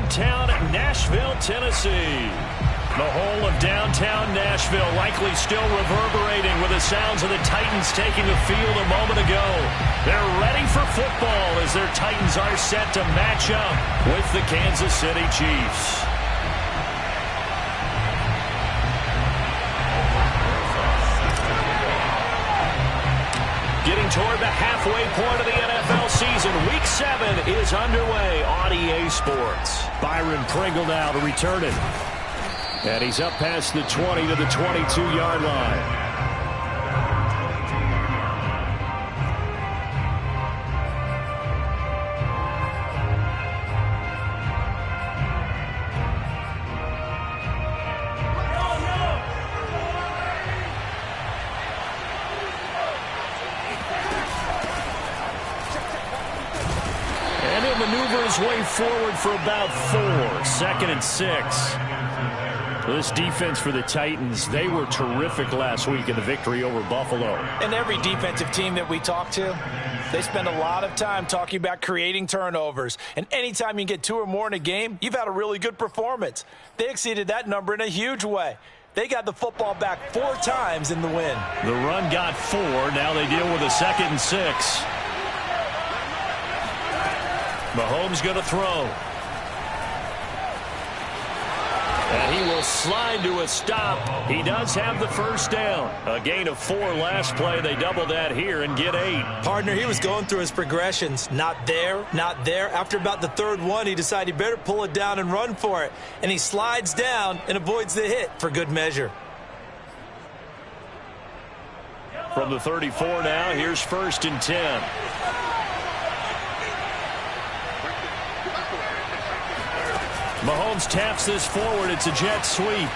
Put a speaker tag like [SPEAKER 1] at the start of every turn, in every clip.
[SPEAKER 1] downtown Nashville, Tennessee. The whole of downtown Nashville likely still reverberating with the sounds of the Titans taking the field a moment ago. They're ready for football as their Titans are set to match up with the Kansas City Chiefs. Getting toward the halfway point of the NFL season, Week 7 is underway on EA Sports. Byron Pringle now to return it. And he's up past the 20 to the 22-yard line. And he'll maneuver his way forward for about 4. 2nd and 6. This defense for the Titans, they were terrific last week in the victory over Buffalo.
[SPEAKER 2] And every defensive team that we talk to, they spend a lot of time talking about creating turnovers. And anytime you get 2 or more in a game, you've had a really good performance. They exceeded that number in a huge way. They got the football back 4 times in the win.
[SPEAKER 1] The run got 4. Now they deal with a 2nd and 6. Mahomes going to throw. And he will slide to a stop. He does have the first down. A gain of 4 last play. They double that here and get 8.
[SPEAKER 2] Partner, he was going through his progressions. Not there, not there. After about the 3rd one, he decided he better pull it down and run for it. And he slides down and avoids the hit for good measure.
[SPEAKER 1] From the 34 now, here's 1st and 10. Mahomes taps this forward. It's a jet sweep.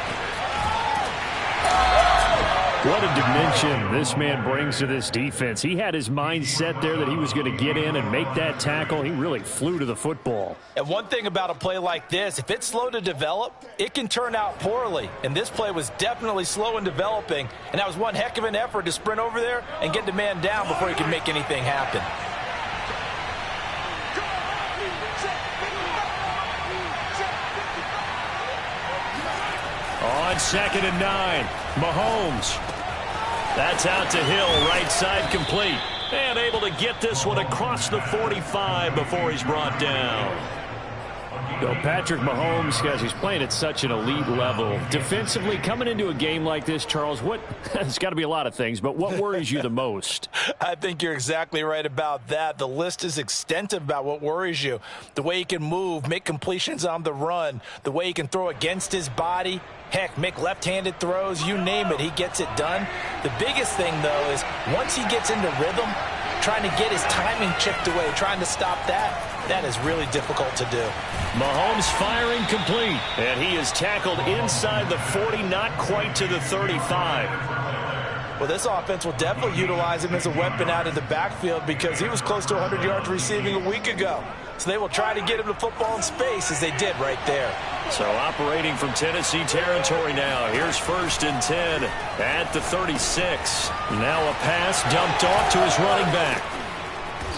[SPEAKER 1] What a dimension this man brings to this defense. He had his mind set there that he was going to get in and make that tackle. He really flew to the football.
[SPEAKER 2] And one thing about a play like this, if it's slow to develop, it can turn out poorly. And this play was definitely slow in developing. And that was one heck of an effort to sprint over there and get the man down before he could make anything happen.
[SPEAKER 1] On 2nd and 9, Mahomes. That's out to Hill, right side complete. And able to get this one across the 45 before he's brought down. So Patrick Mahomes, guys, he's playing at such an elite level. Defensively, coming into a game like this, Charles, it's got to be a lot of things, but what worries you the most?
[SPEAKER 2] I think you're exactly right about that. The list is extensive about what worries you. The way he can move, make completions on the run, the way he can throw against his body, heck, make left-handed throws, you name it, he gets it done. The biggest thing, though, is once he gets into rhythm, trying to get his timing chipped away, trying to stop that is really difficult to do.
[SPEAKER 1] Mahomes firing complete, and he is tackled inside the 40, not quite to the 35.
[SPEAKER 2] Well, this offense will definitely utilize him as a weapon out of the backfield because he was close to 100 yards receiving a week ago. So they will try to get him the football in space as they did right there.
[SPEAKER 1] So operating from Tennessee territory now. Here's 1st and 10 at the 36. Now a pass dumped off to his running back.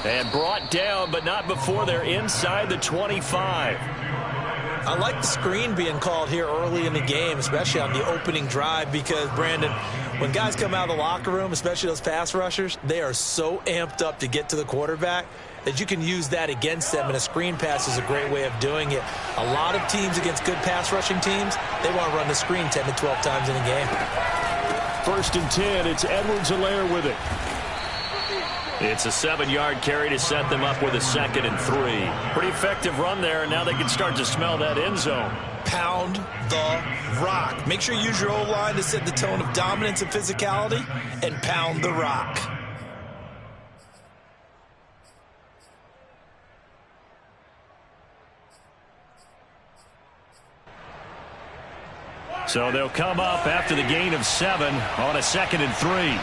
[SPEAKER 1] And brought down, but not before they're inside the 25.
[SPEAKER 2] I like the screen being called here early in the game, especially on the opening drive, because, Brandon, when guys come out of the locker room, especially those pass rushers, they are so amped up to get to the quarterback that you can use that against them, and a screen pass is a great way of doing it. A lot of teams against good pass rushing teams, they want to run the screen 10 to 12 times in a game.
[SPEAKER 1] 1st and 10, it's Edwards-Helaire with it. It's a 7-yard carry to set them up with a 2nd and 3. Pretty effective run there, and now they can start to smell that end zone.
[SPEAKER 2] Pound the rock. Make sure you use your O-line to set the tone of dominance and physicality, and pound the rock.
[SPEAKER 1] So they'll come up after the gain of 7 on a 2nd and 3.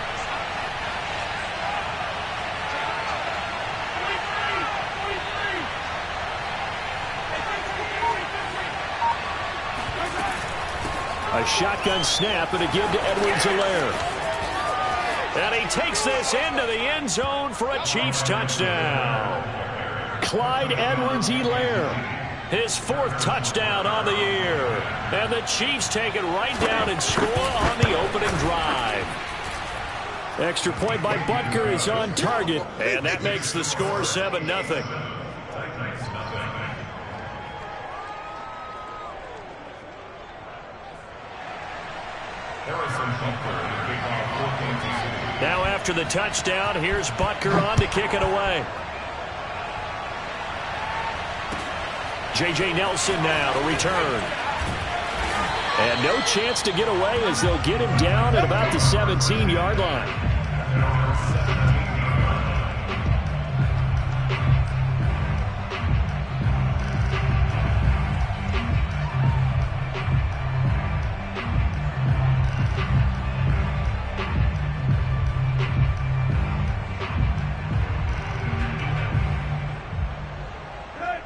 [SPEAKER 1] A shotgun snap and a give to Edwards-Helaire. And he takes this into the end zone for a Chiefs touchdown. Clyde Edwards-Helaire. His 4th touchdown on the year. And the Chiefs take it right down and score on the opening drive. Extra point by Butker is on target. And that makes the score 7-0. Now after the touchdown, here's Butker on to kick it away. J.J. Nelson now to return. And no chance to get away as they'll get him down at about the 17-yard line.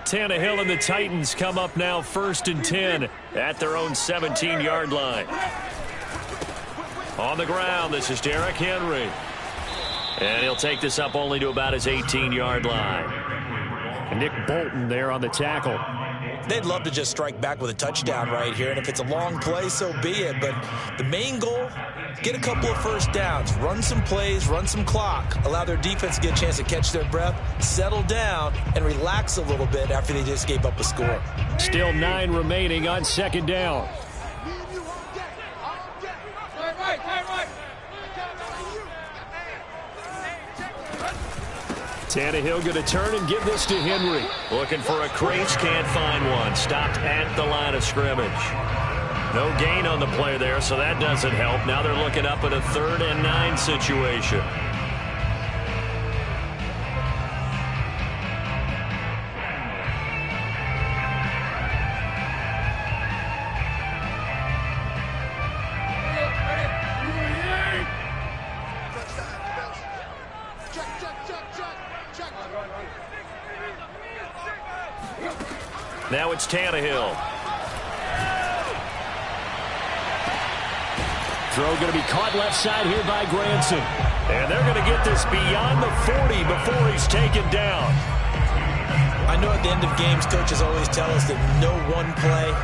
[SPEAKER 1] Tannehill and the Titans come up now 1st and 10 at their own 17-yard line. On the ground, this is Derrick Henry. And he'll take this up only to about his 18-yard line. And Nick Bolton there on the tackle.
[SPEAKER 2] They'd love to just strike back with a touchdown right here, and if it's a long play, so be it. But the main goal, get a couple of first downs, run some plays, run some clock, allow their defense to get a chance to catch their breath, settle down, and relax a little bit after they just gave up a score.
[SPEAKER 1] Still 9 remaining on 2nd down. Tannehill going to turn and give this to Henry. Looking for a crease, can't find one. Stopped at the line of scrimmage. No gain on the play there, so that doesn't help. Now they're looking up at a 3rd and 9 situation. Now it's Tannehill. Throw going to be caught left side here by Granson. And they're going to get this beyond the 40 before he's taken down.
[SPEAKER 2] I know at the end of games, coaches always tell us that no one play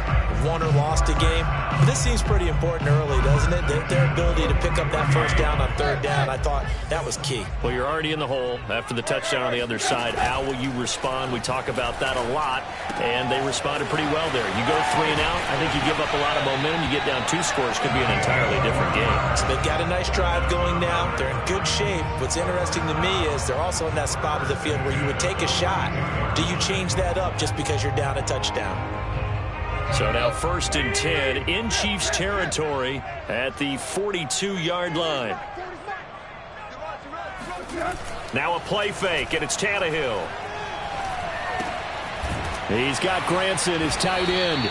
[SPEAKER 2] won or lost a game. But this seems pretty important early, doesn't it? Their ability to pick up that first down on 3rd down, I thought that was key.
[SPEAKER 1] Well, you're already in the hole after the touchdown on the other side. How will you respond? We talk about that a lot, and they responded pretty well there. You go 3 and out, I think you give up a lot of momentum. You get down 2 scores, could be an entirely different game.
[SPEAKER 2] So they've got a nice drive going now. They're in good shape. What's interesting to me is they're also in that spot of the field where you would take a shot. Do you change that up just because you're down a touchdown?
[SPEAKER 1] So now 1st and 10 in Chiefs territory at the 42-yard line. Now a play fake, and it's Tannehill. He's got Granson, his tight end.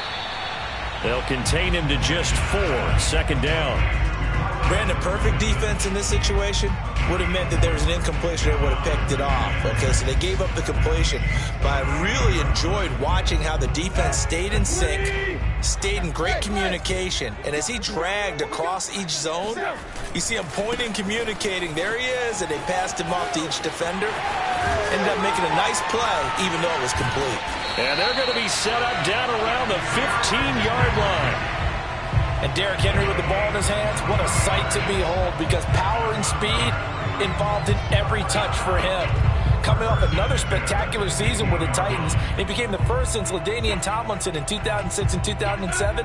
[SPEAKER 1] They'll contain him to just 4. 2nd down.
[SPEAKER 2] Brandon, perfect defense in this situation would have meant that there was an incompletion that would have picked it off. Okay, so they gave up the completion. But I really enjoyed watching how the defense stayed in sync, stayed in great communication. And as he dragged across each zone, you see him pointing, communicating. There he is, and they passed him off to each defender. Ended up making a nice play, even though it was complete.
[SPEAKER 1] And they're going to be set up down around the 15-yard line.
[SPEAKER 2] And Derrick Henry with the ball in his hands, what a sight to behold, because power and speed involved in every touch for him. Coming off another spectacular season with the Titans, he became the first since LaDainian Tomlinson in 2006 and 2007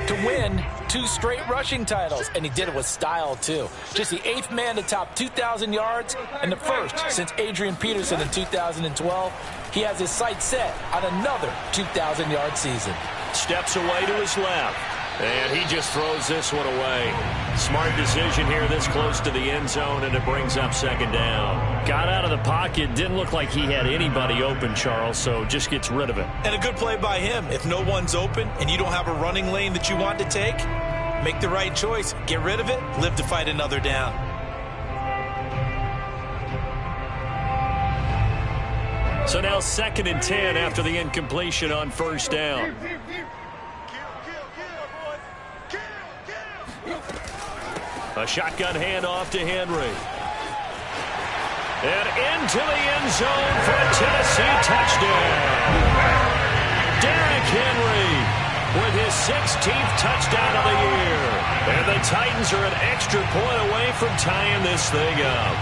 [SPEAKER 2] to win 2 straight rushing titles, and he did it with style too. Just the 8th man to top 2,000 yards and the first since Adrian Peterson in 2012. He has his sights set on another 2,000-yard season.
[SPEAKER 1] Steps away to his left. And he just throws this one away. Smart decision here this close to the end zone, and it brings up 2nd down. Got out of the pocket. Didn't look like he had anybody open, Charles, so just gets rid of it.
[SPEAKER 2] And a good play by him. If no one's open and you don't have a running lane that you want to take, make the right choice. Get rid of it. Live to fight another down.
[SPEAKER 1] So now 2nd and 10 after the incompletion on 1st down. A shotgun handoff to Henry. And into the end zone for a Tennessee touchdown. Henry with his 16th touchdown of the year. And the Titans are an extra point away from tying this thing up.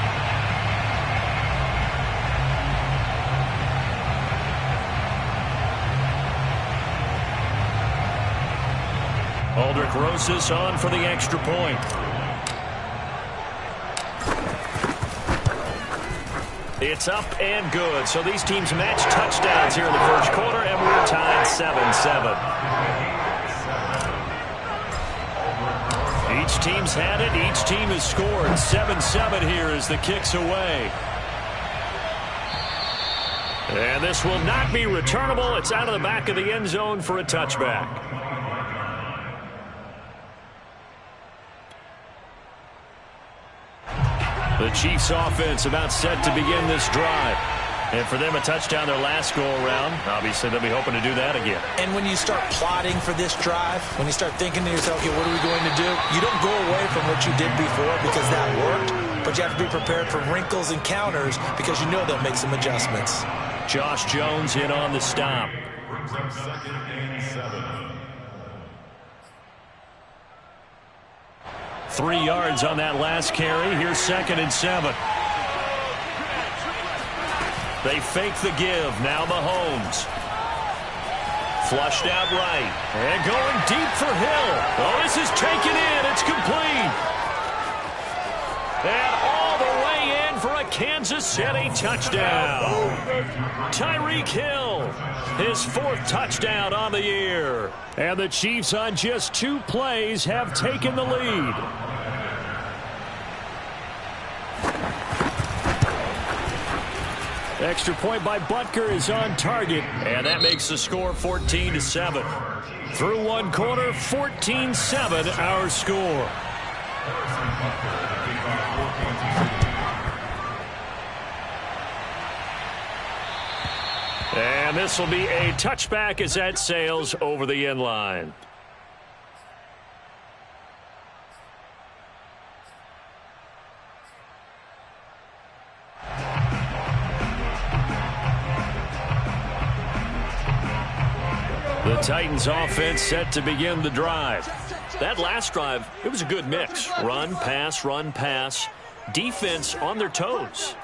[SPEAKER 1] Aldrich Rosas on for the extra point. It's up and good. So these teams match touchdowns here in the first quarter, and we're tied 7-7. Each team's had it. Each team has scored. 7-7 here as the kick's away. And this will not be returnable. It's out of the back of the end zone for a touchback. The Chiefs offense about set to begin this drive. And for them, a touchdown their last go-around. Obviously, they'll be hoping to do that again.
[SPEAKER 2] And when you start plotting for this drive, when you start thinking to yourself, okay, what are we going to do? You don't go away from what you did before because that worked. But you have to be prepared for wrinkles and counters because you know they'll make some adjustments.
[SPEAKER 1] Josh Jones in on the stop.
[SPEAKER 3] Brings up 2nd and 7.
[SPEAKER 1] 3 yards on that last carry. Here's 2nd and 7. They fake the give. Now Mahomes. Flushed out right. And going deep for Hill. Oh, this is taken in. It's complete. And all the way in for a Kansas City touchdown. Tyreek Hill, his 4th touchdown on the year. And the Chiefs on just 2 plays have taken the lead. Extra point by Butker is on target, and that makes the score 14-7. Through 1 quarter, 14-7 our score. And this will be a touchback as that sails over the end line. The Titans offense set to begin the drive. That last drive, it was a good mix. Run, pass, defense on their toes.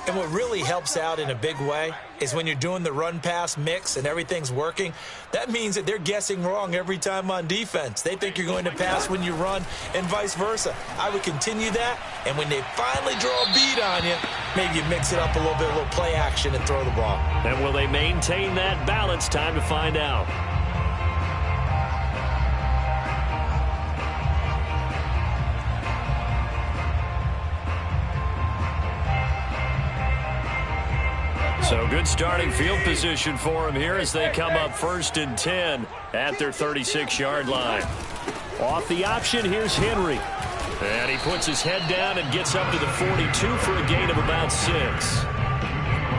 [SPEAKER 2] And what really helps out in a big way is when you're doing the run-pass mix and everything's working, that means that they're guessing wrong every time on defense. They think you're going to pass when you run and vice versa. I would continue that, and when they finally draw a beat on you, maybe you mix it up a little bit, a little play action and throw the ball.
[SPEAKER 1] And will they maintain that balance? Time to find out. So good starting field position for him here as they come up 1st and 10 at their 36-yard line. Off the option, here's Henry. And he puts his head down and gets up to the 42 for a gain of about 6.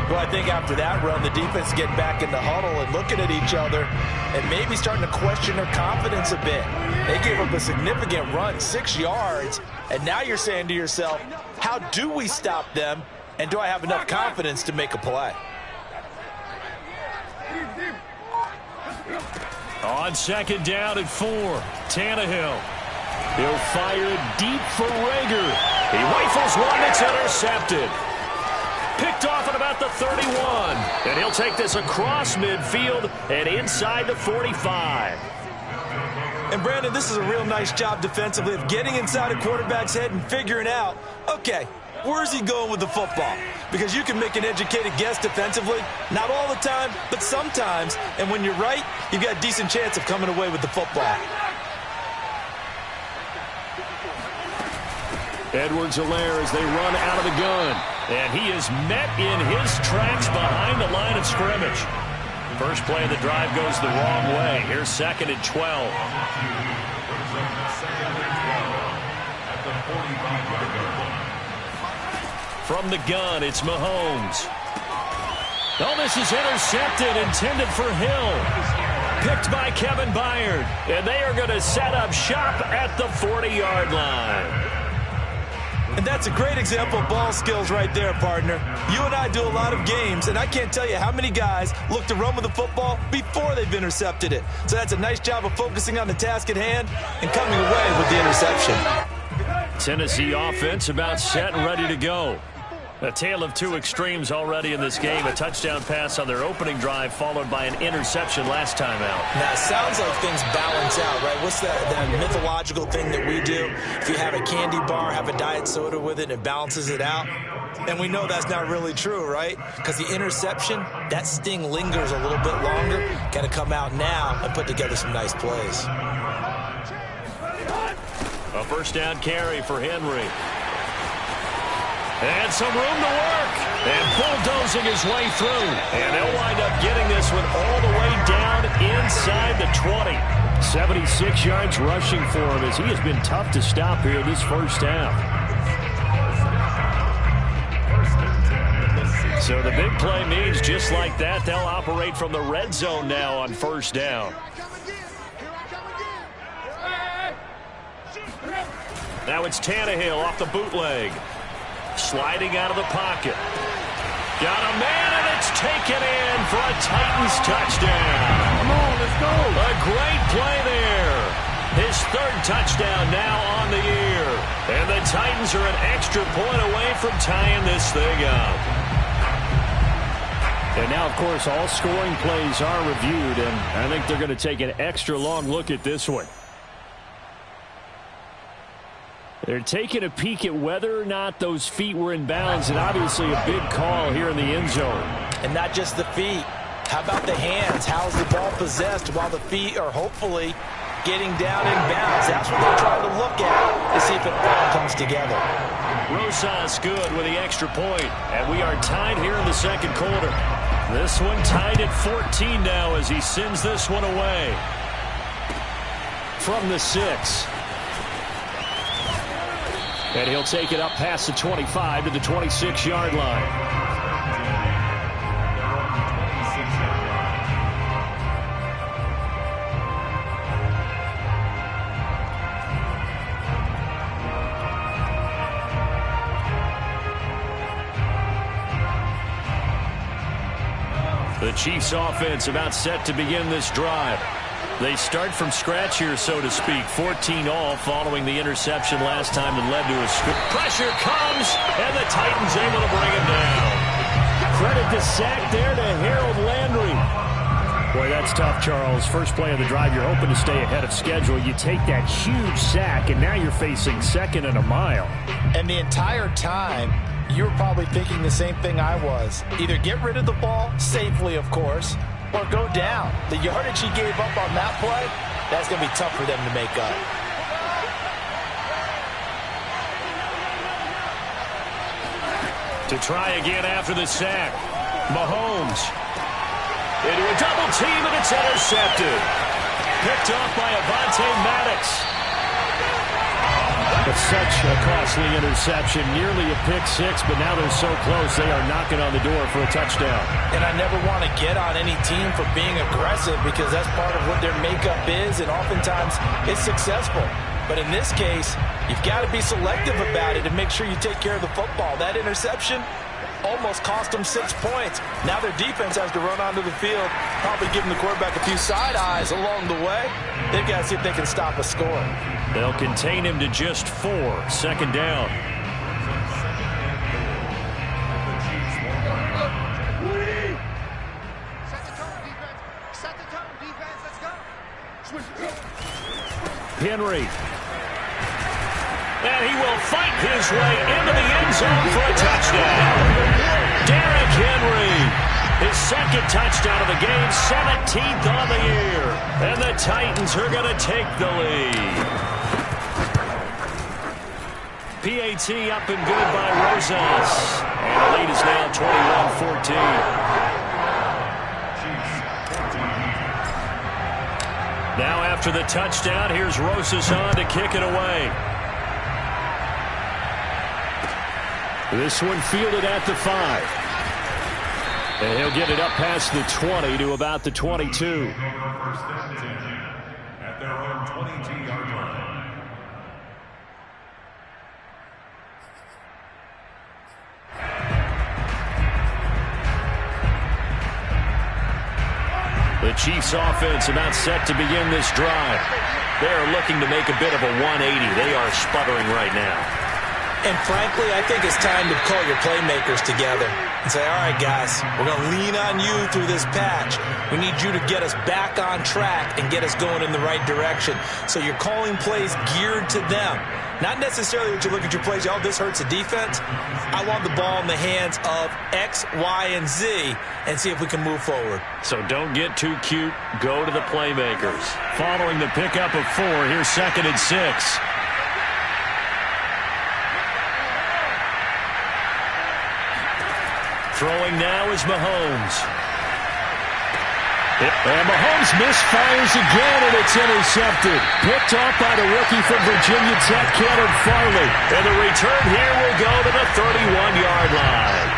[SPEAKER 2] Well, I think after that run, the defense getting back in the huddle and looking at each other and maybe starting to question their confidence a bit. They gave up a significant run, 6 yards, and now you're saying to yourself, how do we stop them? And do I have enough confidence to make a play?
[SPEAKER 1] On 2nd down and 4, Tannehill. He'll fire it deep for Rager. He rifles one that's intercepted. Picked off at about the 31. And he'll take this across midfield and inside the 45.
[SPEAKER 2] And, Brandon, this is a real nice job defensively of getting inside a quarterback's head and figuring out, okay, where's he going with the football? Because you can make an educated guess defensively. Not all the time, but sometimes. And when you're right, you've got a decent chance of coming away with the football.
[SPEAKER 1] Edwards-Helaire as they run out of the gun. And he is met in his tracks behind the line of scrimmage. First play of the drive goes the wrong way. Here's 2nd and 12. From the gun, it's Mahomes. Oh, this is intercepted, intended for Hill. Picked by Kevin Byard. And they are going to set up shop at the 40-yard line.
[SPEAKER 2] And that's a great example of ball skills right there, partner. You and I do a lot of games, and I can't tell you how many guys look to run with the football before they've intercepted it. So that's a nice job of focusing on the task at hand and coming away with the interception.
[SPEAKER 1] Tennessee offense about set and ready to go. A tale of two extremes already in this game. A touchdown pass on their opening drive followed by an interception last time out.
[SPEAKER 2] Now, it sounds like things balance out, right? What's that mythological thing that we do? If you have a candy bar, have a diet soda with it, it balances it out. And we know that's not really true, right? Because the interception, that sting lingers a little bit longer. Got to come out now and put together some nice plays.
[SPEAKER 1] A first down carry for Henry. And some room to work. And bulldozing his way through. And they'll wind up getting this one all the way down inside the 20. 76 yards rushing for him as he has been tough to stop here this first half. So the big play means just like that, they'll operate from the red zone now on first down. Now it's Tannehill off the bootleg. Sliding out of the pocket. Got a man, and it's taken in for a Titans touchdown.
[SPEAKER 4] Come on, let's go.
[SPEAKER 1] A great play there. His third touchdown now on the year. And the Titans are an extra point away from tying this thing up. And now, of course, all scoring plays are reviewed, and I think they're going to take an extra long look at this one. They're taking a peek at whether or not those feet were in bounds, and obviously a big call here in the end zone.
[SPEAKER 2] And not just the feet. How about the hands? How's the ball possessed while the feet are hopefully getting down in bounds? That's what they're trying to look at to see if it all comes together.
[SPEAKER 1] Rosas good with the extra point, and we are tied here in the second quarter. This one tied at 14 now as he sends this one away. From the 6. And he'll take it up past the 25 to the 26-yard line. The Chiefs offense about set to begin this drive. They start from scratch here, so to speak. 14 all following the interception last time that led to a scoop. Pressure comes, and the Titans able to bring him down. Credit the sack there to Harold Landry. Boy, that's tough, Charles. First play of the drive, you're hoping to stay ahead of schedule. You take that huge sack, and now you're facing second and a mile.
[SPEAKER 2] And the entire time, you were probably thinking the same thing I was. Either get rid of the ball, safely, of course, or go down. The yardage he gave up on that play, that's going to be tough for them to make up.
[SPEAKER 1] To try again after the sack. Mahomes. Into a double team, and it's intercepted. Picked off by Avonte Maddox. But such a costly interception, nearly a pick six, but now they're so close they are knocking on the door for a touchdown.
[SPEAKER 2] And I never want to get on any team for being aggressive because that's part of what their makeup is, and oftentimes it's successful. But in this case, you've got to be selective about it and make sure you take care of the football. That interception almost cost them 6 points. Now their defense has to run onto the field, probably giving the quarterback a few side eyes along the way. They've got to see if they can stop a score.
[SPEAKER 1] They'll contain him to just 4. Second down. Henry. And he will fight his way into the end zone for a touchdown. Derrick Henry, his second touchdown of the game, 17th on the year. And the Titans are going to take the lead. PAT up and good by Rosas. And the lead is now 21-14. Now after the touchdown, here's Rosas on to kick it away. This one fielded at the 5. And he'll get it up past the 20 to about the 22.
[SPEAKER 3] At their own 22-yard line.
[SPEAKER 1] The Chiefs offense about set to begin this drive. They are looking to make a bit of a 180. They are sputtering right now.
[SPEAKER 2] And frankly, I think it's time to call your playmakers together and say, all right, guys, we're going to lean on you through this patch. We need you to get us back on track and get us going in the right direction. So you're calling plays geared to them. Not necessarily that you look at your plays, oh, this hurts the defense. I want the ball in the hands of X, Y, and Z and see if we can move forward.
[SPEAKER 1] So don't get too cute. Go to the playmakers. Following the pickup of 4, here's 2nd and 6. Throwing now is Mahomes. And Mahomes misfires again, and it's intercepted. Picked off by the rookie from Virginia Tech, Caleb Farley. And the return here will go to the 31-yard line.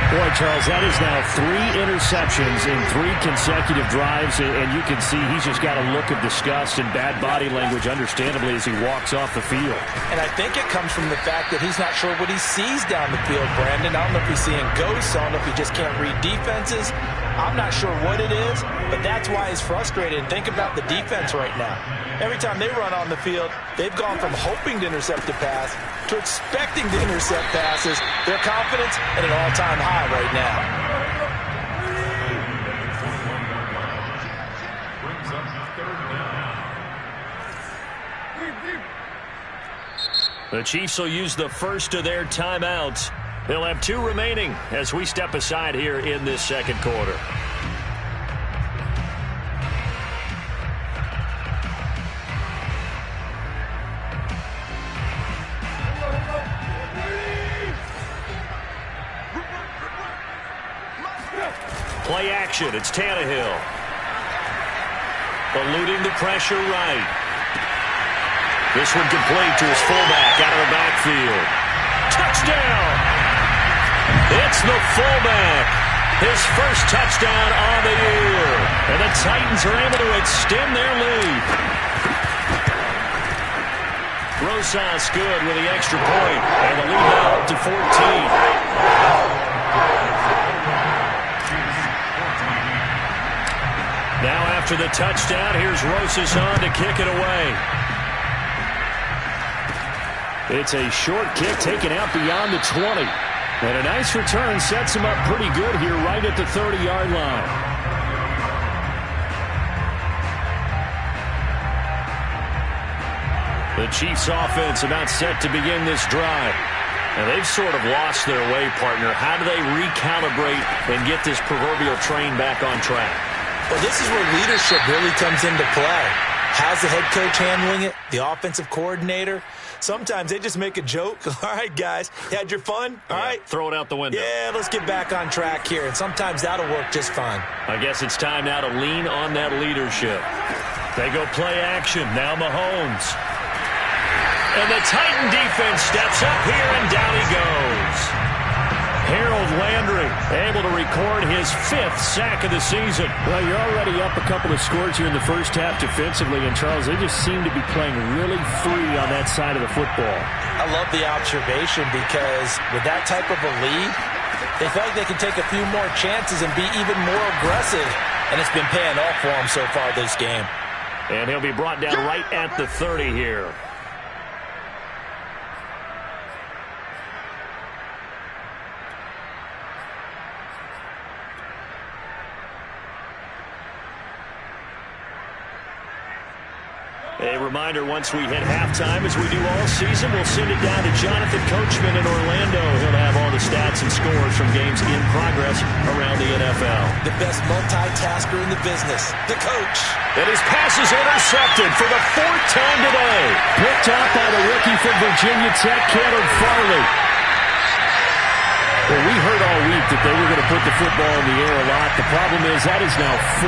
[SPEAKER 1] Boy, Charles, that is now 3 interceptions in 3 consecutive drives, and you can see he's just got a look of disgust and bad body language, understandably, as he walks off the field.
[SPEAKER 2] And I think it comes from the fact that he's not sure what he sees down the field, Brandon. I don't know if he's seeing ghosts. I don't know if he just can't read defenses. I'm not sure what it is, but that's why he's frustrated. And think about the defense right now. Every time they run on the field, they've gone from hoping to intercept a pass to expecting to intercept passes. Their confidence at an all-time high right now.
[SPEAKER 1] The Chiefs will use the first of their timeouts. They'll have 2 remaining as we step aside here in this second quarter. Play action. It's Tannehill. Eluding the pressure right. This one complete to his fullback out of the backfield. Touchdown! It's the fullback. His first touchdown on the year. And the Titans are able to extend their lead. Rosas good with the extra point. And the lead now up to 14. Now after the touchdown, here's Rosas on to kick it away. It's a short kick taken out beyond the 20. And a nice return sets him up pretty good here right at the 30-yard line. The Chiefs offense about set to begin this drive. And they've sort of lost their way, partner. How do they recalibrate and get this proverbial train back on track?
[SPEAKER 2] Well, this is where leadership really comes into play. How's the head coach handling it? The offensive coordinator? Sometimes they just make a joke. All right, guys, you had your fun? All right.
[SPEAKER 1] Throw it out the window.
[SPEAKER 2] Yeah, let's get back on track here. And sometimes that'll work just fine.
[SPEAKER 1] I guess it's time now to lean on that leadership. They go play action. Now Mahomes. And the Titan defense steps up here, and down he goes. Harold Landry able to record his 5th sack of the season.
[SPEAKER 4] Well, you're already up a couple of scores here in the first half defensively, and Charles, they just seem to be playing really free on that side of the football.
[SPEAKER 2] I love the observation because with that type of a lead, they feel like they can take a few more chances and be even more aggressive, and it's been paying off for them so far this game.
[SPEAKER 1] And he'll be brought down right at the 30 here. A reminder, once we hit halftime, as we do all season, we'll send it down to Jonathan Coachman in Orlando. He'll have all the stats and scores from games in progress around the NFL.
[SPEAKER 2] The best multitasker in the business, the coach.
[SPEAKER 1] And his pass is intercepted for the 4th time today.
[SPEAKER 4] Picked off by the rookie from Virginia Tech, Caleb Farley. Well, we heard all week that they were going to put the football in the air a lot. The problem is that is now 4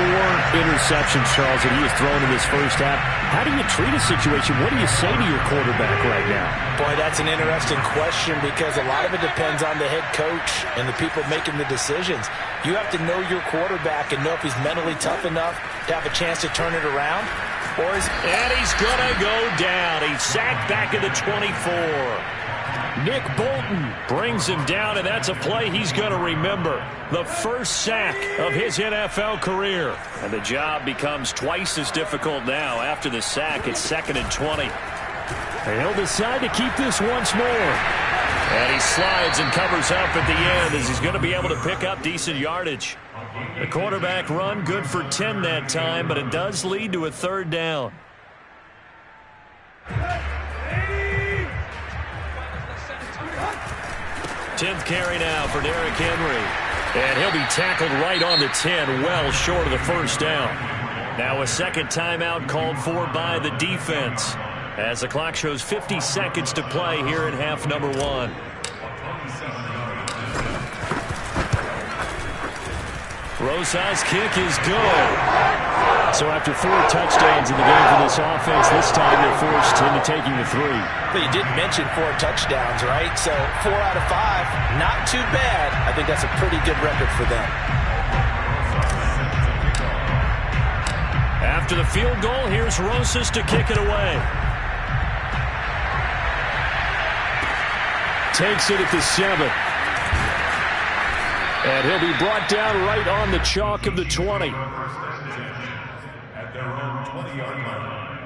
[SPEAKER 4] interceptions, Charles, that he has thrown in this first half. How do you treat a situation? What do you say to your quarterback right now?
[SPEAKER 2] Boy, that's an interesting question because a lot of it depends on the head coach and the people making the decisions. You have to know your quarterback and know if he's mentally tough enough to have a chance to turn it around.
[SPEAKER 1] And he's going to go down. He's sacked back at the 24. Nick Bolton brings him down, and that's a play he's going to remember. The first sack of his NFL career. And the job becomes twice as difficult now. After the sack, it's 2nd and 20.
[SPEAKER 4] And he'll decide to keep this once more.
[SPEAKER 1] And he slides and covers up at the end as he's going to be able to pick up decent yardage. The quarterback run good for 10 that time, but it does lead to a 3rd down. Tenth carry now for Derrick Henry. And he'll be tackled right on the 10, well short of the first down. Now a second timeout called for by the defense, as the clock shows 50 seconds to play here in half number 1. Rosa's kick is good.
[SPEAKER 4] So after 4 touchdowns in the game for this offense, this time they're forced into taking the 3.
[SPEAKER 2] But you did mention 4 touchdowns, right? So 4 out of 5, not too bad. I think that's a pretty good record for them.
[SPEAKER 1] After the field goal, here's Rosas to kick it away.
[SPEAKER 4] Takes it at the 7. And he'll be brought down right on the chalk of the 20.
[SPEAKER 3] At their own 20-yard line.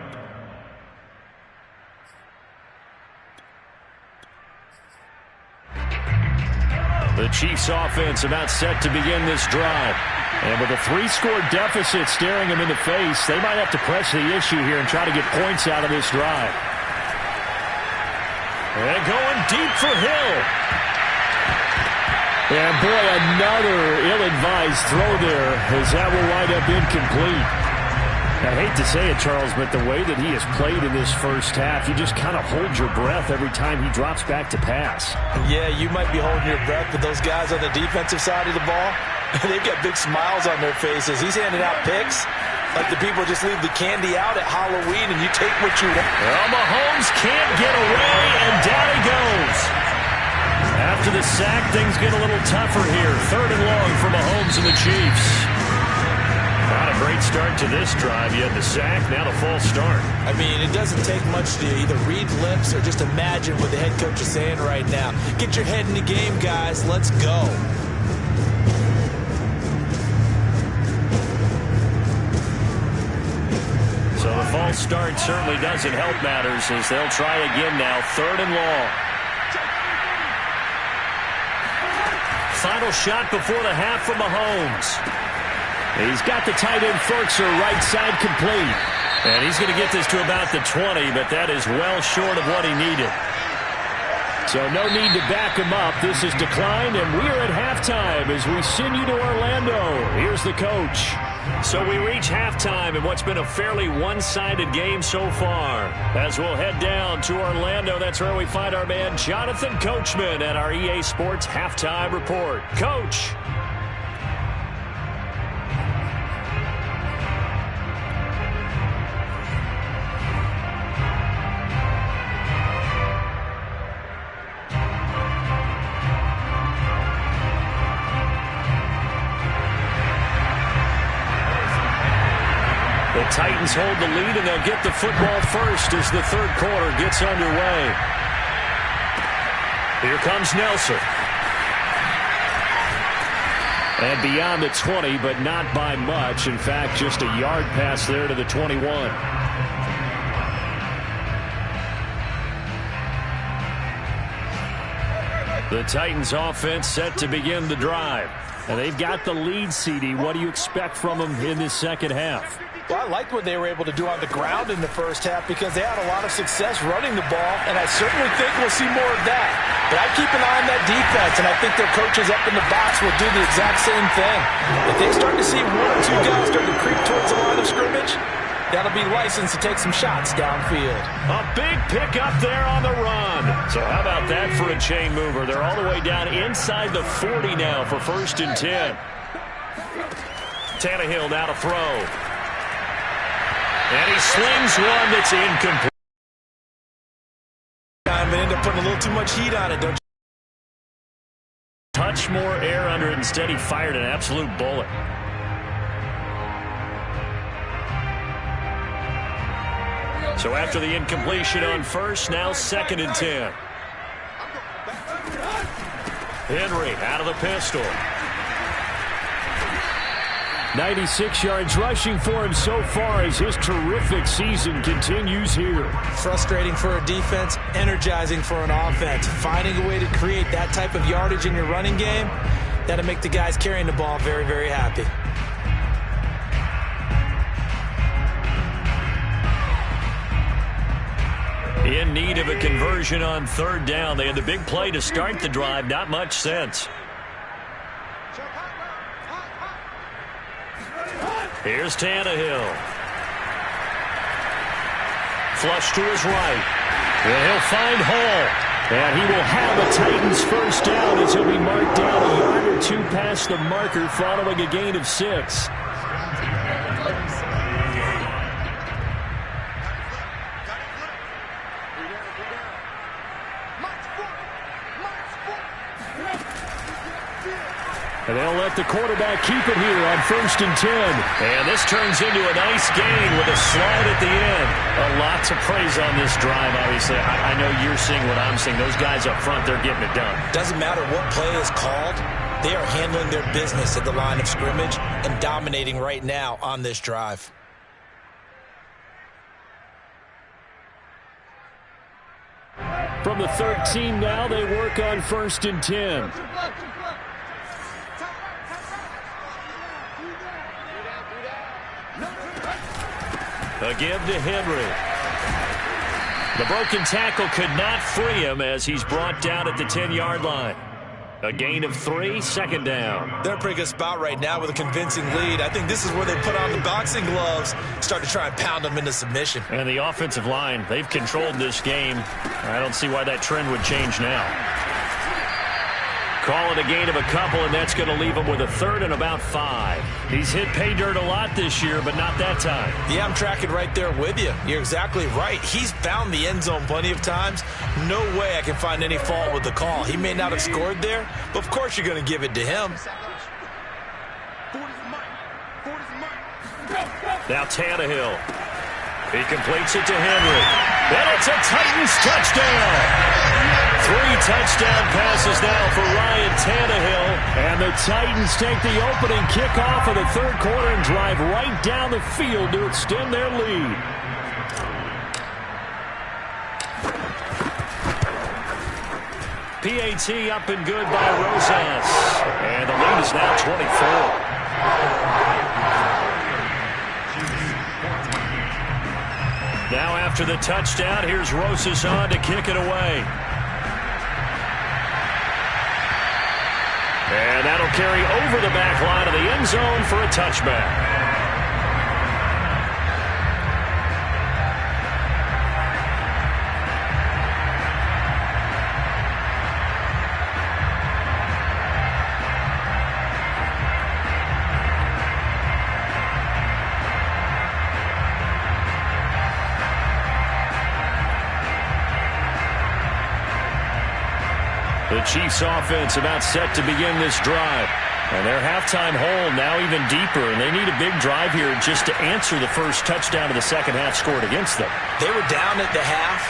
[SPEAKER 1] The Chiefs offense about set to begin this drive.
[SPEAKER 4] And with a 3-score deficit staring them in the face, they might have to press the issue here and try to get points out of this drive.
[SPEAKER 1] And going deep for Hill.
[SPEAKER 4] And boy, another ill-advised throw there, as that will wind up incomplete. I hate to say it, Charles, but the way that he has played in this first half, you just kind of hold your breath every time he drops back to pass.
[SPEAKER 2] Yeah, you might be holding your breath, but those guys on the defensive side of the ball, they've got big smiles on their faces. He's handing out picks like the people just leave the candy out at Halloween and you take what you want.
[SPEAKER 1] Well, Mahomes can't get away, and down he goes. After the sack, things get a little tougher here. 3rd and long for Mahomes and the Chiefs. Not a great start to this drive. You had the sack, now the false start.
[SPEAKER 2] I mean, it doesn't take much to either read lips or just imagine what the head coach is saying right now. Get your head in the game, guys. Let's go.
[SPEAKER 1] So the false start certainly doesn't help matters as they'll try again now. 3rd and long. Final shot before the half from Mahomes.
[SPEAKER 4] He's got the tight end Ferkser right side complete.
[SPEAKER 1] And he's going to get this to about the 20, but that is well short of what he needed.
[SPEAKER 4] So no need to back him up. This is declined, and we're at halftime as we send you to Orlando. Here's the coach.
[SPEAKER 1] So we reach halftime in what's been a fairly one-sided game so far. As we'll head down to Orlando, that's where we find our man Jonathan Coachman at our EA Sports Halftime Report. Coach. The Titans hold the lead, and they'll get the football first as the 3rd quarter gets underway. Here comes Nelson.
[SPEAKER 4] And beyond the 20, but not by much. In fact, just a yard pass there to the 21.
[SPEAKER 1] The Titans offense set to begin the drive.
[SPEAKER 4] And they've got the lead, CD. What do you expect from them in this second half?
[SPEAKER 2] Well, I liked what they were able to do on the ground in the first half because they had a lot of success running the ball, and I certainly think we'll see more of that. But I keep an eye on that defense, and I think their coaches up in the box will do the exact same thing. If they start to see 1 or 2 guys start to creep towards the line of scrimmage, that'll be licensed to take some shots downfield.
[SPEAKER 1] A big pickup there on the run. So how about that for a chain mover? They're all the way down inside the 40 now for 1st and 10. Tannehill now to throw. And he slings one that's incomplete.
[SPEAKER 2] And end up putting a little too much heat on it, don't you?
[SPEAKER 1] Touch more air under it. Instead, he fired an absolute bullet. So after the incompletion on 1st, now 2nd and 10. Henry out of the pistol.
[SPEAKER 4] 96 yards rushing for him so far as his terrific season continues here.
[SPEAKER 2] Frustrating for a defense, energizing for an offense. Finding a way to create that type of yardage in your running game, that'll make the guys carrying the ball very, very happy.
[SPEAKER 1] In need of a conversion on third down. They had the big play to start the drive. Not much sense. Here's Tannehill. Flush to his right. And he'll find Hall. And he will have a Titans first down as he'll be marked down a yard or two past the marker following a gain of 6. And they'll let the quarterback keep it here on 1st and 10. And this turns into a nice gain with a slide at the end. A lot to praise on this drive, obviously. I know you're seeing what I'm seeing. Those guys up front, they're getting it done.
[SPEAKER 2] Doesn't matter what play is called. They are handling their business at the line of scrimmage and dominating right now on this drive.
[SPEAKER 4] From the 13 now, they work on 1st and 10.
[SPEAKER 1] A give to Henry. The broken tackle could not free him as he's brought down at the 10-yard line. A gain of 3, 2nd down.
[SPEAKER 2] They're in a pretty good spot right now with a convincing lead. I think this is where they put on the boxing gloves, start to try and pound them into submission.
[SPEAKER 1] And the offensive line, they've controlled this game. I don't see why that trend would change now. Call it a gain of a couple, and that's going to leave him with a 3rd and about 5. He's hit pay dirt a lot this year, but not that time.
[SPEAKER 2] Yeah, I'm tracking right there with you. You're exactly right. He's found the end zone plenty of times. No way I can find any fault with the call. He may not have scored there, but of course you're going to give it to him.
[SPEAKER 1] Now Tannehill. He completes it to Henry. And it's a Titans touchdown. 3 touchdown passes now for Ryan Tannehill.
[SPEAKER 4] And the Titans take the opening kickoff of the 3rd quarter and drive right down the field to extend their lead.
[SPEAKER 1] PAT up and good by Rosas. And the lead is now 24. Now after the touchdown, here's Rosas on to kick it away. And that'll carry over the back line of the end zone for a touchback. The Chiefs offense about set to begin this drive. And their halftime hole now even deeper, and they need a big drive here just to answer the first touchdown of the second half scored against them.
[SPEAKER 2] They were down at the half.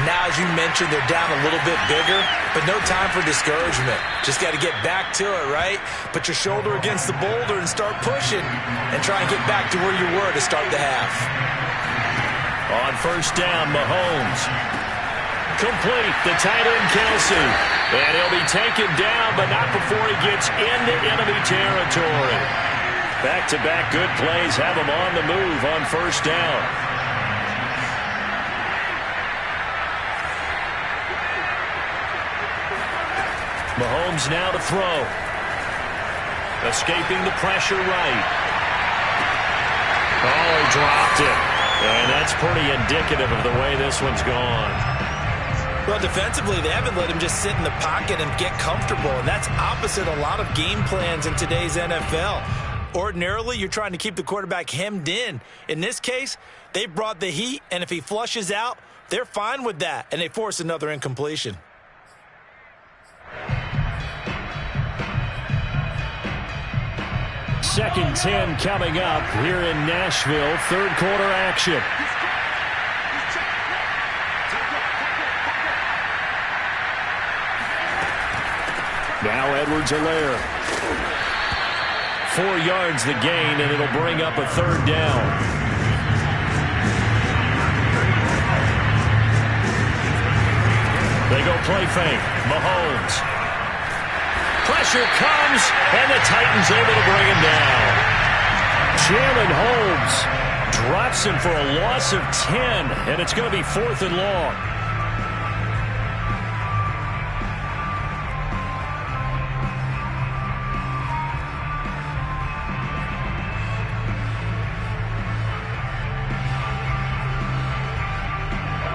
[SPEAKER 2] Now, as you mentioned, they're down a little bit bigger, but no time for discouragement. Just got to get back to it, right? Put your shoulder against the boulder and start pushing and try and get back to where you were to start the half.
[SPEAKER 1] On 1st down, Mahomes. Complete, the tight end Kelsey. And he'll be taken down, but not before he gets into enemy territory. Back-to-back good plays have him on the move on 1st down. Mahomes now to throw. Escaping the pressure right. Oh, he dropped it. And that's pretty indicative of the way this one's gone.
[SPEAKER 2] Well, defensively, they haven't let him just sit in the pocket and get comfortable, and that's opposite a lot of game plans in today's NFL. Ordinarily, you're trying to keep the quarterback hemmed in. In this case, they brought the heat, and if he flushes out, they're fine with that, and they force another incompletion.
[SPEAKER 4] Second 10 coming up here in Nashville. 3rd quarter action. Now Edwards-Helaire. 4 yards the gain, and it'll bring up a 3rd down. They go play fake. Mahomes. Pressure comes, and the Titans able to bring him down. Jalen Holmes drops him for a loss of 10, and it's going to be 4th and long.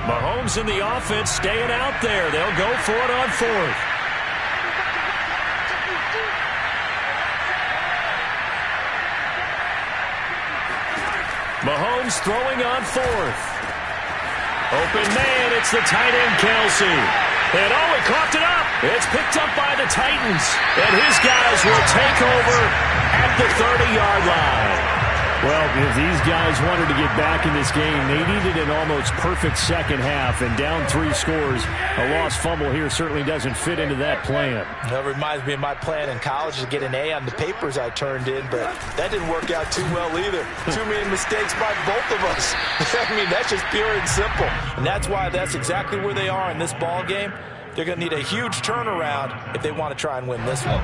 [SPEAKER 4] Mahomes in the offense staying out there. They'll go for it on 4th. Mahomes throwing on 4th. Open man, it's the tight end, Kelsey. And he coughed it up. It's picked up by the Titans. And his guys will take over at the 30-yard line. Well, if these guys wanted to get back in this game, they needed an almost perfect second half, and down 3 scores. A lost fumble here certainly doesn't fit into that plan.
[SPEAKER 2] That reminds me of my plan in college to get an A on the papers I turned in, but that didn't work out too well either. Too many mistakes by both of us. I mean, that's just pure and simple. And that's why that's exactly where they are in this ball game. They're going to need a huge turnaround if they want to try and win this one.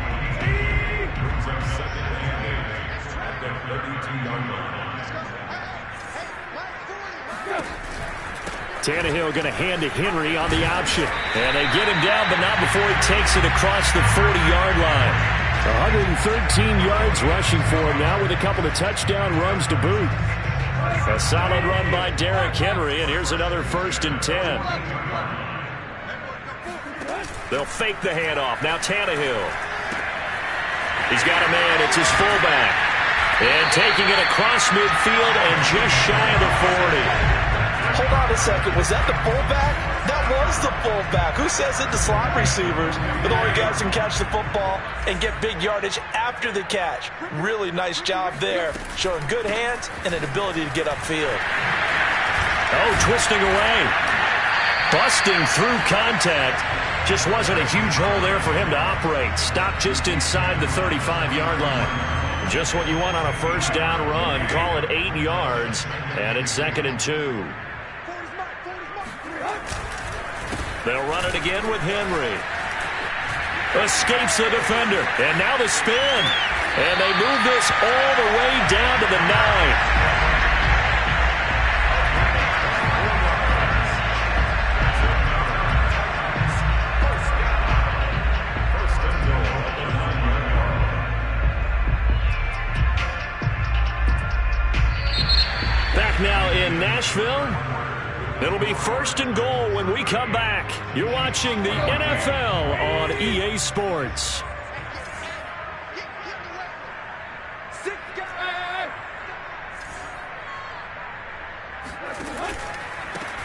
[SPEAKER 4] Tannehill going to hand to Henry on the option. And they get him down, but not before he takes it across the 40-yard line. 113 yards rushing for him now with a couple of touchdown runs to boot. A solid run by Derrick Henry, and here's another 1st and 10. They'll fake the handoff. Now Tannehill. He's got a man. It's his fullback. And taking it across midfield and just shy of the 40.
[SPEAKER 2] Hold on a second. Was that the fullback? That was the fullback. Who says it to slot receivers? But only guys can catch the football and get big yardage after the catch. Really nice job there. Showing good hands and an ability to get upfield.
[SPEAKER 4] Oh, twisting away. Busting through contact. Just wasn't a huge hole there for him to operate. Stopped just inside the 35-yard line. Just what you want on a 1st down run. Call it 8 yards, and it's 2nd and 2. They'll run it again with Henry. Escapes the defender, and now the spin. And they move this all the way down to the 9. Now in Nashville, it'll be 1st and goal when we come back. You're watching the NFL on EA Sports.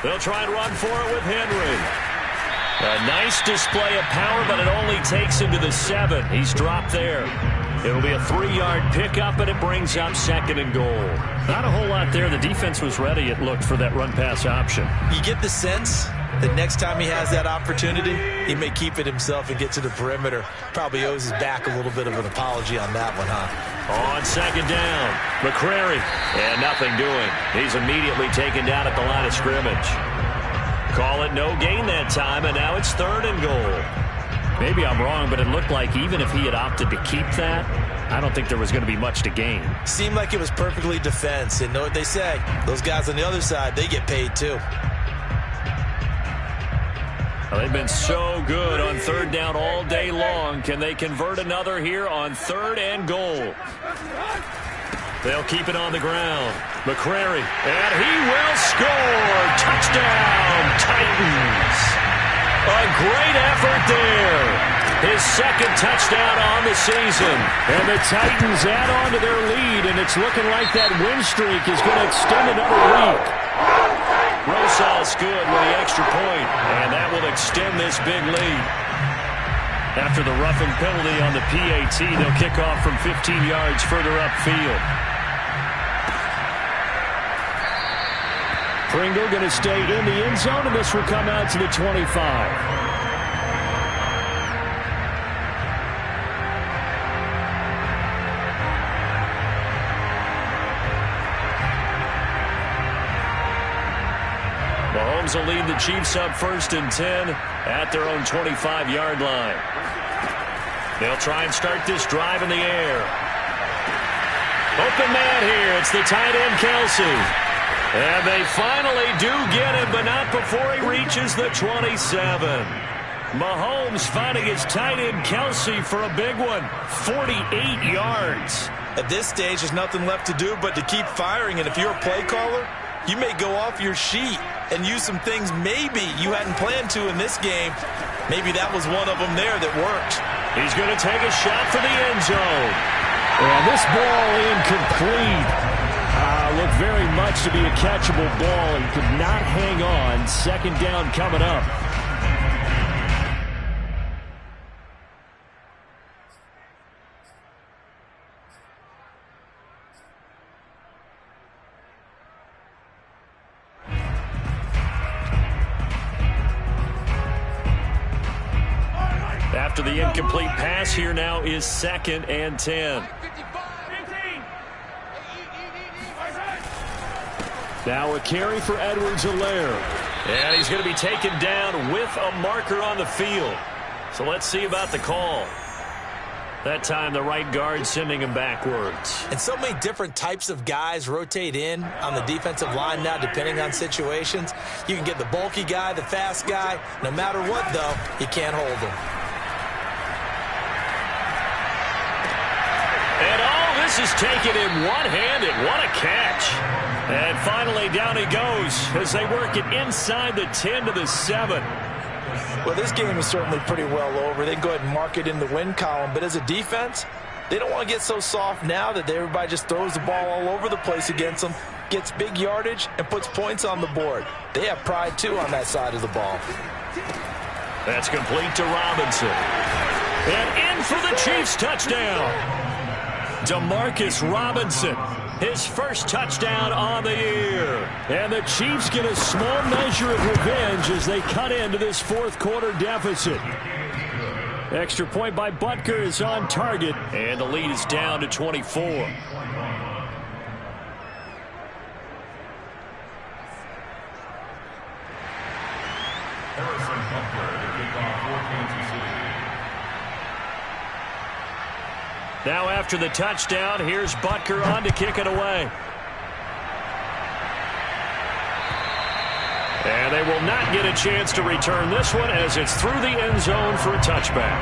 [SPEAKER 4] They'll try and run for it with Henry. A nice display of power, but it only takes him to the 7. He's dropped there. It'll be a 3-yard pickup, and it brings up 2nd and goal. Not a whole lot there. The defense was ready, it looked, for that run-pass option.
[SPEAKER 2] You get the sense that next time he has that opportunity, he may keep it himself and get to the perimeter. Probably owes his back a little bit of an apology on that one, huh?
[SPEAKER 1] On 2nd down, McCrary, and nothing doing. He's immediately taken down at the line of scrimmage. Call it no gain that time, and now it's 3rd and goal.
[SPEAKER 4] Maybe I'm wrong, but it looked like even if he had opted to keep that, I don't think there was going to be much to gain.
[SPEAKER 2] Seemed like it was perfectly defense. And know what they say? Those guys on the other side, they get paid too.
[SPEAKER 1] Well, they've been so good on 3rd down all day long. Can they convert another here on 3rd and goal? They'll keep it on the ground. McCrary, and he will score. Touchdown, Titans. A great effort there. His 2nd touchdown on the season.
[SPEAKER 4] And the Titans add on to their lead, and it's looking like that win streak is going to extend another week.
[SPEAKER 1] Rosal's good with the extra point, and that will extend this big lead.
[SPEAKER 4] After the roughing penalty on the PAT, they'll kick off from 15 yards further upfield. Pringle going to stay in the end zone, and this will come out to the 25.
[SPEAKER 1] Mahomes will lead the Chiefs up 1st and 10 at their own 25-yard line. They'll try and start this drive in the air. Open man here. It's the tight end, Kelsey. And they finally do get him, but not before he reaches the 27. Mahomes finding his tight end, Kelsey, for a big one. 48 yards.
[SPEAKER 2] At this stage, there's nothing left to do but to keep firing. And if you're a play caller, you may go off your sheet and use some things maybe you hadn't planned to in this game. Maybe that was one of them there that worked.
[SPEAKER 1] He's going to take a shot for the end zone.
[SPEAKER 4] And this ball incomplete. Looked very much to be a catchable ball and could not hang on. 2nd down coming up.
[SPEAKER 1] After the incomplete pass, here now is 2nd and 10.
[SPEAKER 4] Now a carry for Edwards-Helaire.
[SPEAKER 1] And he's going to be taken down with a marker on the field. So let's see about the call. That time the right guard sending him backwards.
[SPEAKER 2] And so many different types of guys rotate in on the defensive line now depending on situations. You can get the bulky guy, the fast guy. No matter what, though, you can't hold him.
[SPEAKER 1] And all this is taken in one-handed. What a catch. And finally down he goes as they work it inside the 10 to the 7.
[SPEAKER 2] Well, this game is certainly pretty well over. They can go ahead and mark it in the win column. But as a defense, they don't want to get so soft now that everybody just throws the ball all over the place against them, gets big yardage, and puts points on the board. They have pride, too, on that side of the ball.
[SPEAKER 1] That's complete to Robinson. And in for the Chiefs touchdown. Demarcus Robinson. His first touchdown on the year.
[SPEAKER 4] And the Chiefs get a small measure of revenge as they cut into this 4th quarter deficit. Extra point by Butker is on target.
[SPEAKER 1] And the lead is down to 24. Now after the touchdown, here's Butker on to kick it away. And they will not get a chance to return this one as it's through the end zone for a touchback.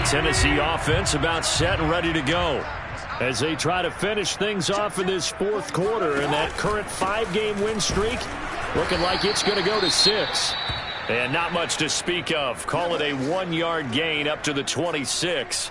[SPEAKER 1] Tennessee offense about set and ready to go as they try to finish things off in this 4th quarter, and that current 5-game win streak looking like it's going to go to 6. And not much to speak of. Call it a 1-yard gain up to the 26.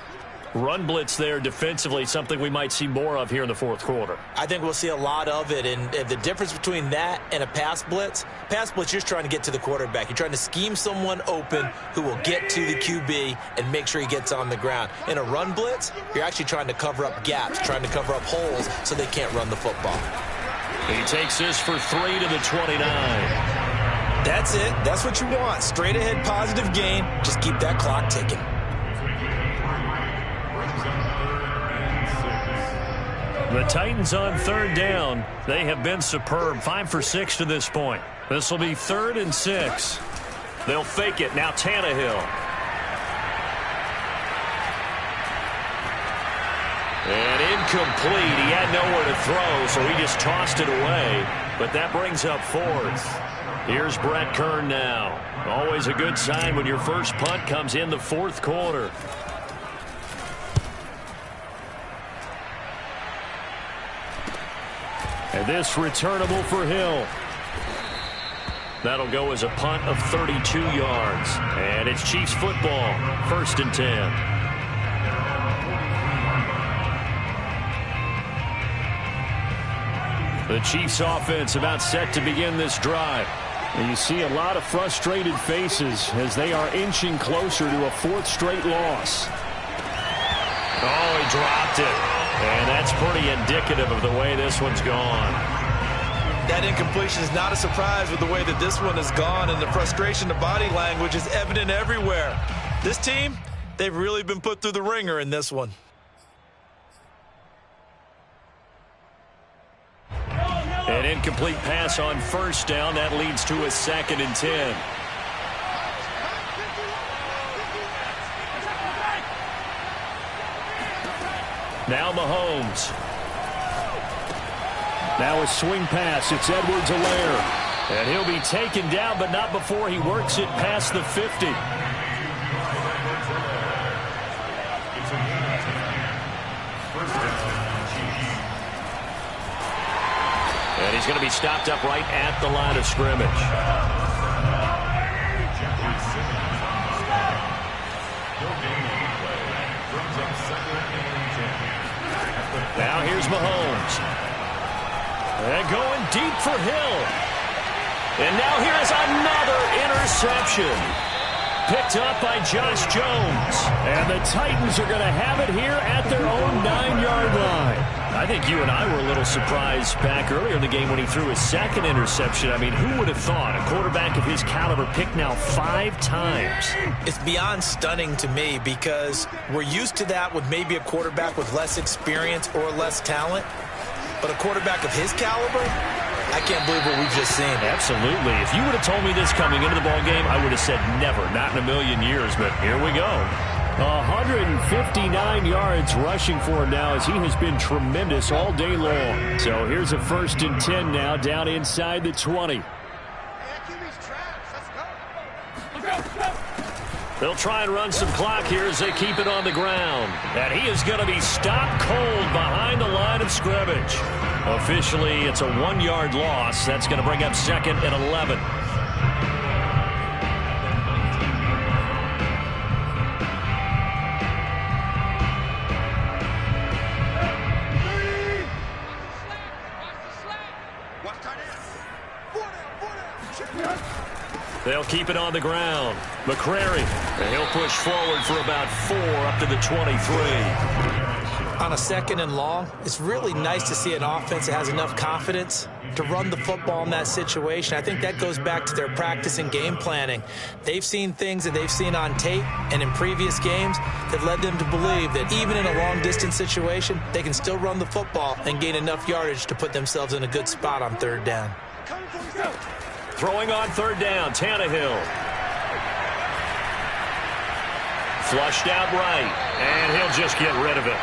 [SPEAKER 1] Run blitz there defensively, something we might see more of here in the 4th quarter.
[SPEAKER 2] I think we'll see a lot of it, and the difference between that and a pass blitz, you're just trying to get to the quarterback. You're trying to scheme someone open who will get to the QB and make sure he gets on the ground. In a run blitz, you're actually trying to cover up gaps, trying to cover up holes so they can't run the football.
[SPEAKER 1] He takes this for 3 to the 29.
[SPEAKER 2] That's it. That's what you want. Straight ahead positive gain. Just keep that clock ticking.
[SPEAKER 1] The Titans on 3rd down. They have been superb. 5 for 6 to this point. This will be 3rd and 6. They'll fake it. Now Tannehill. And incomplete. He had nowhere to throw, so he just tossed it away. But that brings up 4th. Here's Brett Kern now. Always a good sign when your first punt comes in the 4th quarter.
[SPEAKER 4] And this returnable for Hill.
[SPEAKER 1] That'll go as a punt of 32 yards. And it's Chiefs football. 1st and 10. The Chiefs offense about set to begin this drive.
[SPEAKER 4] And you see a lot of frustrated faces as they are inching closer to a 4th straight loss.
[SPEAKER 1] Oh, he dropped it. And that's pretty indicative of the way this one's gone.
[SPEAKER 2] That incompletion is not a surprise with the way that this one has gone, and the frustration, the body language is evident everywhere. This team, they've really been put through the ringer in this one.
[SPEAKER 1] An incomplete pass on first down. That leads to a 2nd and 10. Now Mahomes.
[SPEAKER 4] Now a swing pass. It's Edwards-Helaire.
[SPEAKER 1] And he'll be taken down, but not before he works it past the 50. And he's going to be stopped up right at the line of scrimmage. Now here's Mahomes. And going deep for Hill. And now here is another interception. Picked up by Josh Jones.
[SPEAKER 4] And the Titans are going to have it here at their own 9-yard line.
[SPEAKER 1] I think you and I were a little surprised back earlier in the game when he threw his 2nd interception. I mean, who would have thought a quarterback of his caliber picked now 5 times?
[SPEAKER 2] It's beyond stunning to me because we're used to that with maybe a quarterback with less experience or less talent. But a quarterback of his caliber, I can't believe what we've just seen.
[SPEAKER 1] Absolutely. If you would have told me this coming into the ball game, I would have said never, not in a million years. But here we go.
[SPEAKER 4] 159 yards rushing for him now as he has been tremendous all day long. So here's a 1st and 10 now down inside the 20.
[SPEAKER 1] They'll try and run some clock here as they keep it on the ground. And he is going to be stopped cold behind the line of scrimmage. Officially, it's a 1-yard loss. That's going to bring up 2nd and 11. They'll keep it on the ground. McCrary, and he'll push forward for about 4 up to the 23.
[SPEAKER 2] On a 2nd and long, it's really nice to see an offense that has enough confidence to run the football in that situation. I think that goes back to their practice and game planning. They've seen things that they've seen on tape and in previous games that led them to believe that even in a long-distance situation, they can still run the football and gain enough yardage to put themselves in a good spot on 3rd down.
[SPEAKER 1] Throwing on 3rd down, Tannehill. Flushed out right, and he'll just get rid of it.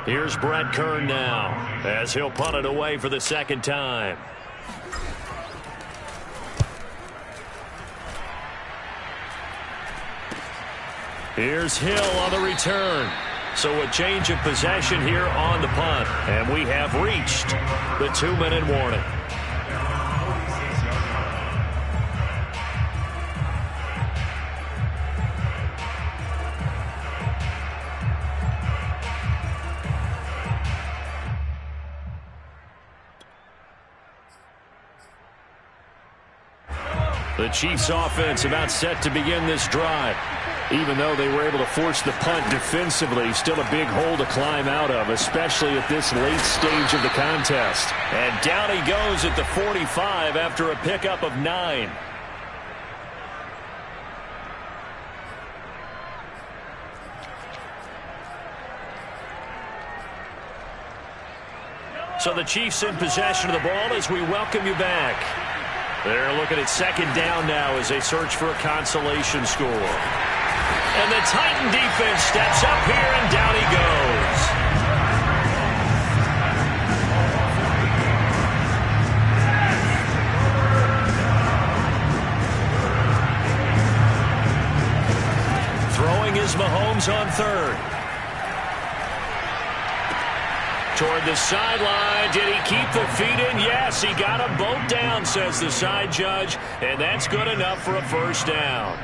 [SPEAKER 1] Here's Brett Kern now, as he'll punt it away for the 2nd time. Here's Hill on the return. So a change of possession here on the punt. And we have reached the 2-minute warning. The Chiefs offense about set to begin this drive. Even though they were able to force the punt defensively, still a big hole to climb out of, especially at this late stage of the contest. And down he goes at the 45 after a pickup of 9. So the Chiefs in possession of the ball as we welcome you back. They're looking at 2nd down now as they search for a consolation score. And the Titan defense steps up here, and down he goes. Throwing is Mahomes on 3rd. Toward the sideline. Did he keep the feet in? Yes, he got them both down, says the side judge. And that's good enough for a 1st down.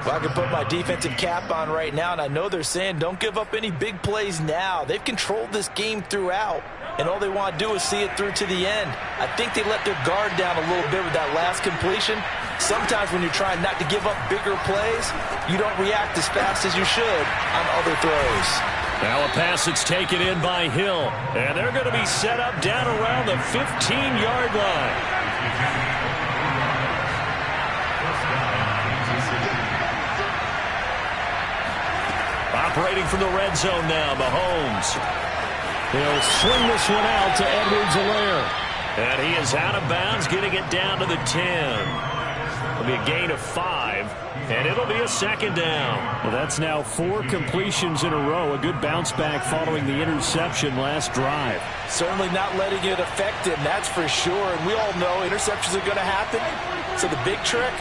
[SPEAKER 2] Well, I can put my defensive cap on right now, and I know they're saying don't give up any big plays now. They've controlled this game throughout, and all they want to do is see it through to the end. I think they let their guard down a little bit with that last completion. Sometimes when you're trying not to give up bigger plays, you don't react as fast as you should on other throws.
[SPEAKER 1] Now a pass that's taken in by Hill. And they're going to be set up down around the 15-yard line. Operating from the red zone now, Mahomes.
[SPEAKER 4] He'll swing this one out to Edwards-Helaire.
[SPEAKER 1] And he is out of bounds, getting it down to the 10. It'll be a gain of 5, and it'll be a second down.
[SPEAKER 4] Well, that's now 4 completions in a row. A good bounce back following the interception last drive.
[SPEAKER 2] Certainly not letting it affect him, that's for sure. And we all know interceptions are going to happen. So the big trick,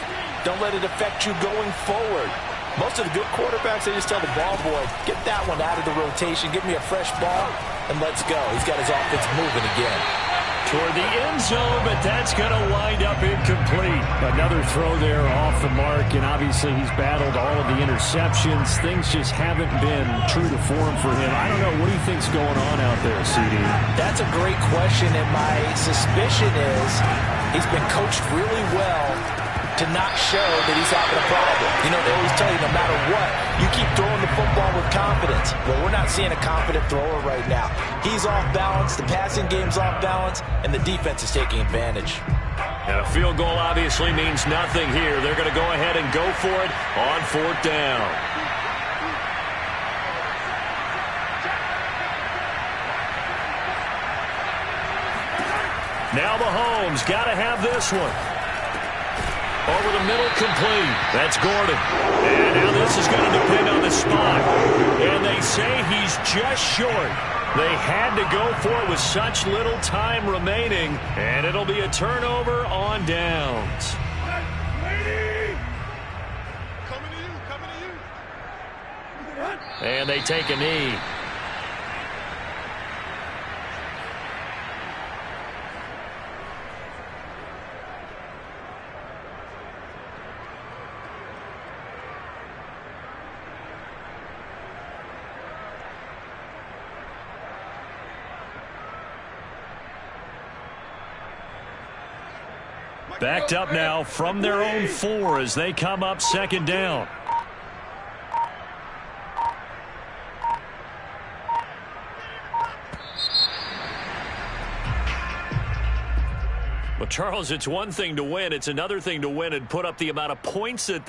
[SPEAKER 2] don't let it affect you going forward. Most of the good quarterbacks, they just tell the ball boy, get that one out of the rotation, give me a fresh ball, and let's go. He's got his offense moving again.
[SPEAKER 1] Toward the end zone, but that's going to wind up incomplete.
[SPEAKER 4] Another throw there off the mark, and obviously he's battled all of the interceptions. Things just haven't been true to form for him. I don't know. What do you think's going on out there, CD?
[SPEAKER 2] That's a great question, and my suspicion is he's been coached really well to not show that he's having a problem. You know, they always tell you no matter what, you keep throwing the football with confidence. Well, we're not seeing a confident thrower right now. He's off balance, the passing game's off balance, and the defense is taking advantage.
[SPEAKER 1] And a field goal obviously means nothing here. They're going to go ahead and go for it on 4th down. Now Mahomes got to have this one. Over the middle, complete. That's Gordon. And now this is going to depend on the spot. And they say he's just short. They had to go for it with such little time remaining. And it'll be a turnover on downs. And they take a knee. Backed up now from their own 4 as they come up 2nd down. Well, Charles, it's one thing to win. It's another thing to win and put up the amount of points that they